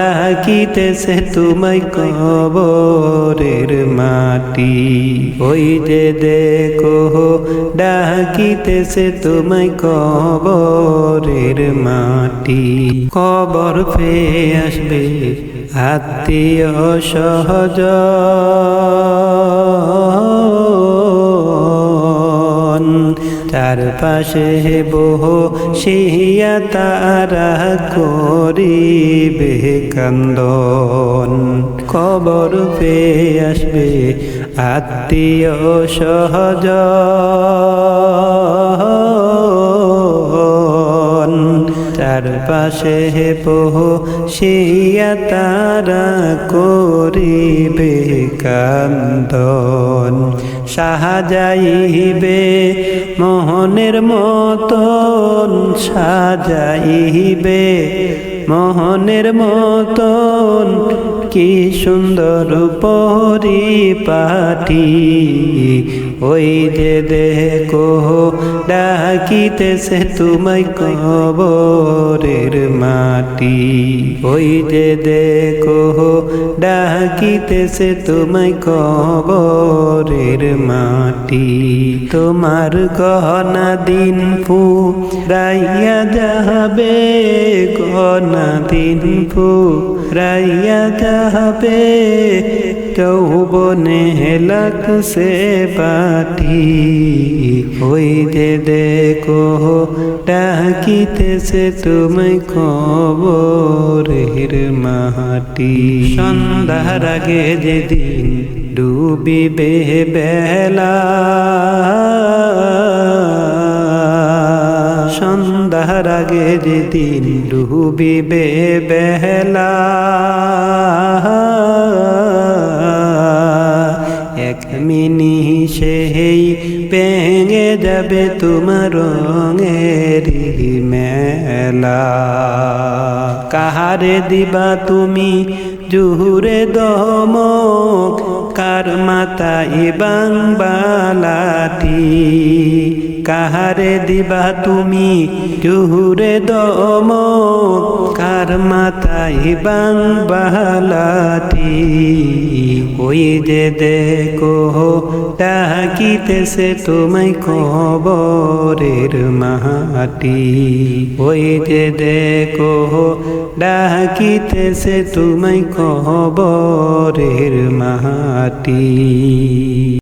ডাকিতেছে তোমায় কবরের মাটি। ওই যে দেখো ডাকিতেছে তোমায় কবরের মাটি। কবর পেয়ে আসবে আত্মীয় স্বজন, চারপাশে বসিয়া তারা করিবে কান্দন। কবর পেয়ে আসবে আত্মীয় স্বজন, চারপাশে বসিয়া তারা করিবে কান্দন। সাজাইবে মোহনের মতন, সাজাইবে মোহনের মতন, কি সুন্দর পরিপাটি। ওই যে দেখো ডাকিতেছে তোমায় কবরের মাটি। ওই যে দেখো ডাকিতেছে তোমায় কবরের মাটি। তোমার গহনা দিন ফুরাইয়া যাবে, গহনা দিন ফুরাইয়া যাবে, যৌবনে লাগছে বাটি। ওই যে দেখো ডাকিতেছে তোমায় কবরের মাটি। সন্ধ্যার আগে যেদিন ডুবিবে বেলা, সন্ধ্যার আগে যেদিন ডুবিবে বেলা, এক নিমিষেই ভেঙে যাবে তোমার রঙের মেলা। কাহারে দিবা তুমি জুহুরে দমক, কার মাথায় বাংলাটি। কাহারে দিবা তুমি জুহুরে দমক, কার মাথায় বাংলাটি। ওই যে দেখো ডাকিতেছে তোমায় কবরের মাটি। ওই যে দেখো ডাকিতেছে তোমায় কবরের মাটি।